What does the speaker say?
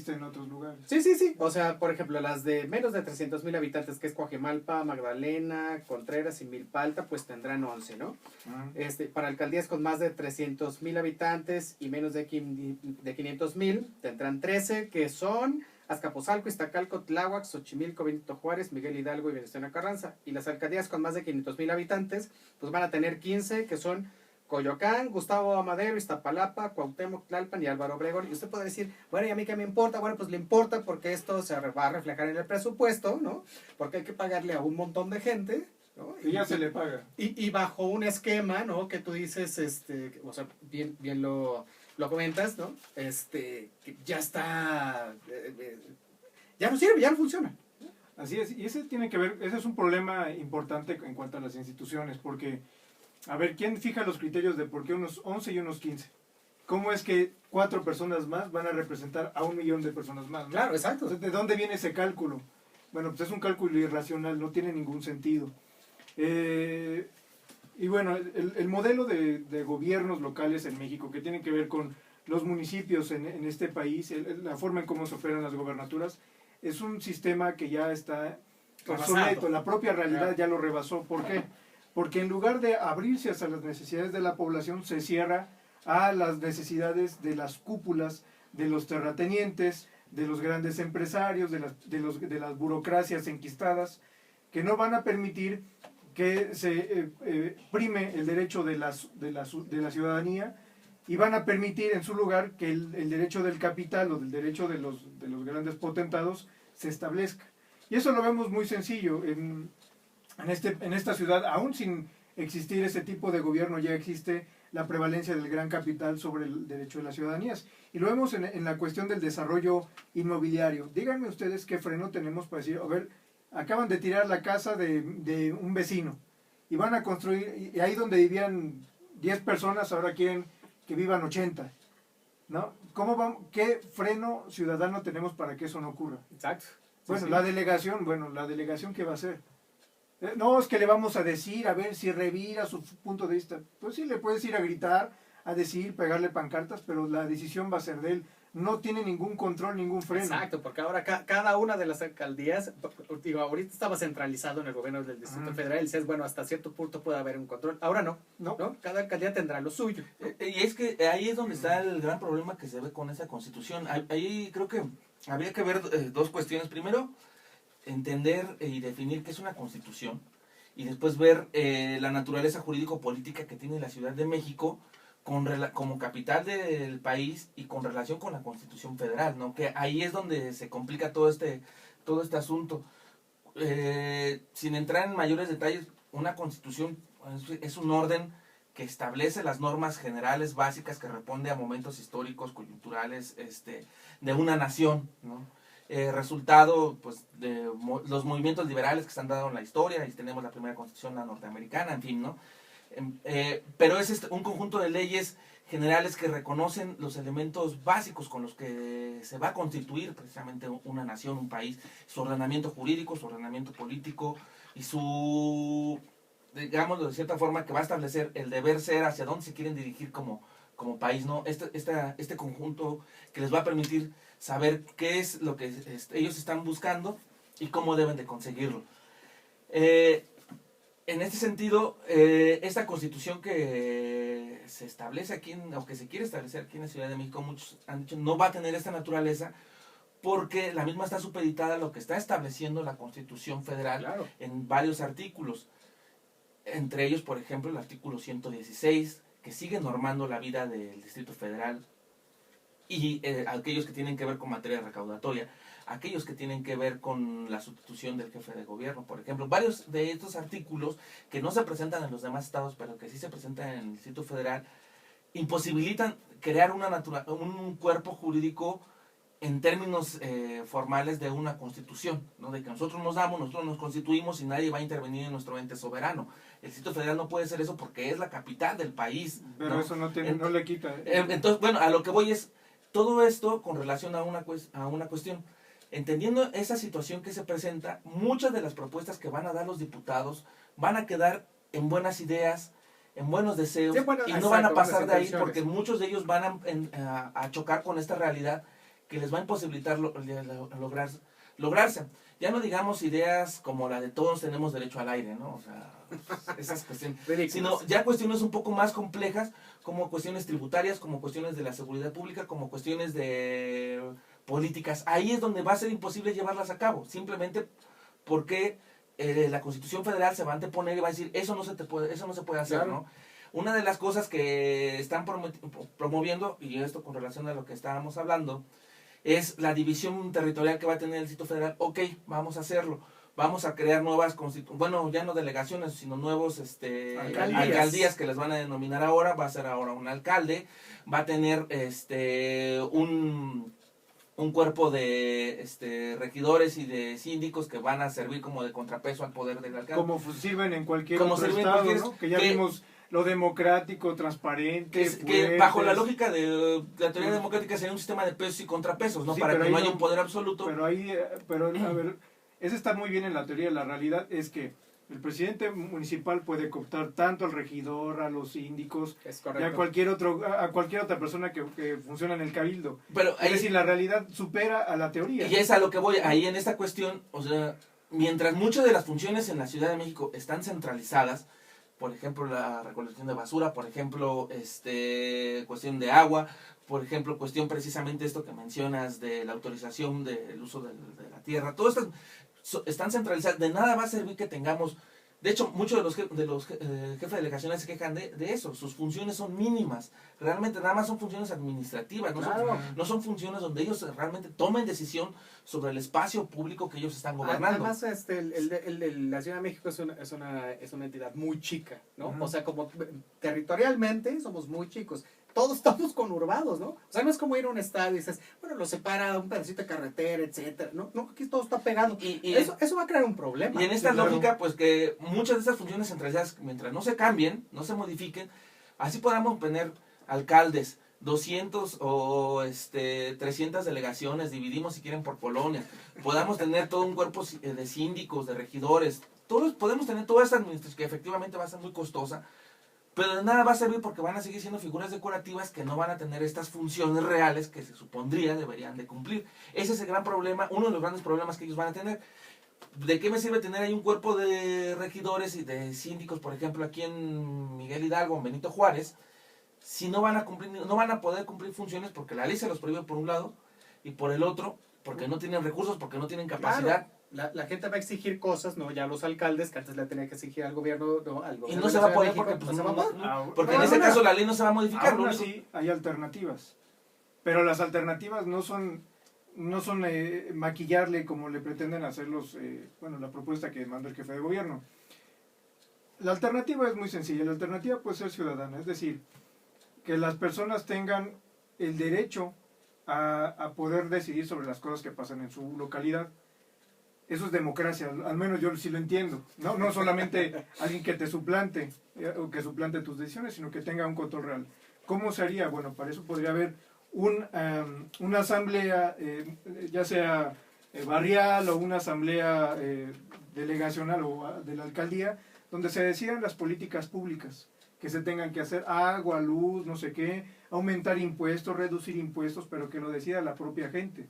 existe en otros lugares. Sí. O sea, por ejemplo, las de menos de 300,000 habitantes, que es Coajimalpa, Magdalena, Contreras y Milpalta, pues tendrán 11, ¿no? Para alcaldías con más de 300,000 habitantes y menos de 500,000, tendrán 13, que son Azcapotzalco, Iztacalco, Tláhuac, Xochimilco, Benito Juárez, Miguel Hidalgo y Venustiano Carranza. Y las alcaldías con más de 500,000 habitantes, pues van a tener 15, que son Coyoacán, Gustavo Amadero, Iztapalapa, Cuauhtémoc, Tlalpan y Álvaro Obregón. Y usted puede decir, bueno, ¿y a mí qué me importa? Bueno, pues le importa porque esto se va a reflejar en el presupuesto, ¿no? Porque hay que pagarle a un montón de gente, ¿no? Y ya se le paga. Y bajo un esquema, ¿no? Que tú dices, o sea, bien lo comentas, ¿no? Que ya está, ya no sirve, ya no funciona. Así es, y ese es un problema importante en cuanto a las instituciones, porque a ver, ¿quién fija los criterios de por qué unos 11 y unos 15? ¿Cómo es que 4 personas más van a representar a 1,000,000 de personas más, ¿no? Claro, exacto. Entonces, ¿de dónde viene ese cálculo? Bueno, pues es un cálculo irracional, no tiene ningún sentido. Y bueno, el modelo de gobiernos locales en México, que tiene que ver con los municipios en este país, la forma en cómo se operan las gobernaturas, es un sistema que ya está obsoleto. La propia realidad ya lo rebasó. ¿Por qué? Porque en lugar de abrirse hacia las necesidades de la población, se cierra a las necesidades de las cúpulas, de los terratenientes, de los grandes empresarios, de las burocracias enquistadas, que no van a permitir que se prime el derecho de la ciudadanía, y van a permitir en su lugar que el derecho del capital o del derecho de los grandes potentados se establezca. Y eso lo vemos muy sencillo. En esta ciudad, aún sin existir ese tipo de gobierno, ya existe la prevalencia del gran capital sobre el derecho de las ciudadanías. Y lo vemos en la cuestión del desarrollo inmobiliario. Díganme ustedes qué freno tenemos para decir, a ver, acaban de tirar la casa de un vecino y van a construir, y ahí donde vivían 10 personas, ahora quieren que vivan 80, ¿no? ¿Qué freno ciudadano tenemos para que eso no ocurra? Exacto. Bueno, la delegación, ¿qué va a hacer? No, es que le vamos a decir, a ver si revira su punto de vista. Pues sí, le puedes ir a gritar, a decir, pegarle pancartas, pero la decisión va a ser de él. No tiene ningún control, ningún freno. Exacto, porque ahora cada una de las alcaldías, digo, ahorita estaba centralizado en el gobierno del Distrito Federal, y decías, bueno, hasta cierto punto puede haber un control. Ahora no. Cada alcaldía tendrá lo suyo. Y es que ahí es donde está el gran problema que se ve con esa constitución. Ahí creo que habría que ver dos cuestiones. Primero, entender y definir qué es una constitución, y después ver la naturaleza jurídico-política que tiene la Ciudad de México como capital del país y con relación con la Constitución Federal, ¿no? Que ahí es donde se complica todo este asunto. Sin entrar en mayores detalles, una Constitución es un orden que establece las normas generales básicas que responde a momentos históricos, coyunturales, de una nación, ¿no? Resultado pues de los movimientos liberales que se han dado en la historia, y tenemos la primera Constitución, la norteamericana, en fin, ¿no? Pero es un conjunto de leyes generales que reconocen los elementos básicos con los que se va a constituir precisamente una nación, un país, su ordenamiento jurídico, su ordenamiento político y su, digámoslo de cierta forma, que va a establecer el deber ser, hacia dónde se quieren dirigir como país, ¿no? Este conjunto que les va a permitir saber qué es lo que ellos están buscando y cómo deben de conseguirlo. En este sentido, esta constitución que se establece aquí, o que se quiere establecer aquí en la Ciudad de México, muchos han dicho, no va a tener esta naturaleza, porque la misma está supeditada a lo que está estableciendo la Constitución Federal, claro, en varios artículos. Entre ellos, por ejemplo, el artículo 116, que sigue normando la vida del Distrito Federal, y aquellos que tienen que ver con materia recaudatoria, aquellos que tienen que ver con la sustitución del jefe de gobierno, por ejemplo. Varios de estos artículos que no se presentan en los demás estados, pero que sí se presentan en el Distrito Federal, imposibilitan crear un cuerpo jurídico en términos formales de una constitución, ¿no? De que nosotros nos constituimos y nadie va a intervenir en nuestro ente soberano. El Distrito Federal no puede ser eso porque es la capital del país, pero ¿no? Eso no le quita. Entonces, bueno, a lo que voy es todo esto con relación a una cuestión. Entendiendo esa situación que se presenta, muchas de las propuestas que van a dar los diputados van a quedar en buenas ideas, en buenos deseos, y no van a pasar de ahí, porque muchos de ellos van a chocar con esta realidad que les va a imposibilitar lograrse. Ya no digamos ideas como la de todos tenemos derecho al aire, ¿no? O sea, esas cuestiones. Sino ya cuestiones un poco más complejas, como cuestiones tributarias, como cuestiones de la seguridad pública, como cuestiones de políticas. Ahí es donde va a ser imposible llevarlas a cabo, simplemente porque la Constitución Federal se va a anteponer y va a decir, eso no se puede hacer, claro, ¿no? Una de las cosas que están promoviendo, y esto con relación a lo que estábamos hablando, es la división territorial que va a tener el Distrito Federal. Ok, vamos a hacerlo. Vamos a crear nuevas bueno, ya no delegaciones, sino nuevos alcaldías que les van a denominar ahora. Va a ser ahora un alcalde. Va a tener un cuerpo de regidores y de síndicos que van a servir como de contrapeso al poder del alcalde. Como sirven en cualquier otro estado, ¿no? Que ya vimos lo democrático, transparente. Que bajo la lógica de la teoría democrática sería un sistema de pesos y contrapesos, ¿no? Sí, para que no haya un poder absoluto. Pero a ver, eso está muy bien en la teoría. La realidad es que el presidente municipal puede cooptar tanto al regidor, a los síndicos, y a cualquier otra persona que funciona en el cabildo. Pero es decir, la realidad supera a la teoría. Y es a lo que voy. Ahí en esta cuestión, o sea, mientras muchas de las funciones en la Ciudad de México están centralizadas, por ejemplo, la recolección de basura, por ejemplo, cuestión de agua, por ejemplo, cuestión precisamente esto que mencionas de la autorización del uso de la tierra, todo esto están centralizadas. De nada va a servir que tengamos, de hecho, muchos de los jefes de delegaciones se quejan de eso, sus funciones son mínimas, realmente nada más son funciones administrativas, no son funciones donde ellos realmente tomen decisión sobre el espacio público que ellos están gobernando. Además, la Ciudad de México es una entidad muy chica, ¿no? O sea, como territorialmente somos muy chicos. Todos estamos conurbados, ¿no? O sea, no es como ir a un estadio y dices, bueno, lo separa un pedacito de carretera, etcétera. No, aquí todo está pegado. Eso va a crear un problema. Y en esta lógica, pues que muchas de estas funciones centralizadas, mientras no se cambien, no se modifiquen, así podamos tener alcaldes, 200 o 300 delegaciones, dividimos si quieren por colonia, podamos tener todo un cuerpo de síndicos, de regidores, todos podemos tener toda esta administración que efectivamente va a ser muy costosa, pero de nada va a servir porque van a seguir siendo figuras decorativas que no van a tener estas funciones reales que se supondría deberían de cumplir. Ese es el gran problema, uno de los grandes problemas que ellos van a tener. ¿De qué me sirve tener ahí un cuerpo de regidores y de síndicos, por ejemplo, aquí en Miguel Hidalgo, en Benito Juárez, si no van a poder cumplir funciones porque la ley se los prohíbe por un lado y por el otro porque no tienen recursos, porque no tienen capacidad? Claro. La gente va a exigir cosas, ¿no? Ya los alcaldes, que antes le tenían que exigir al gobierno, ¿no? Al gobierno y no se va a poder porque en ese caso la ley no se va a modificar. Aún así hay alternativas, pero las alternativas no son maquillarle como le pretenden hacer la propuesta que mandó el jefe de gobierno. La alternativa es muy sencilla, la alternativa puede ser ciudadana, es decir, que las personas tengan el derecho a poder decidir sobre las cosas que pasan en su localidad. Eso es democracia, al menos yo sí lo entiendo. No solamente alguien que te suplante o que suplante tus decisiones, sino que tenga un control real. ¿Cómo se haría? Bueno, para eso podría haber una asamblea, ya sea barrial o una asamblea delegacional o de la alcaldía, donde se decidan las políticas públicas que se tengan que hacer, agua, luz, no sé qué, aumentar impuestos, reducir impuestos, pero que lo decida la propia gente.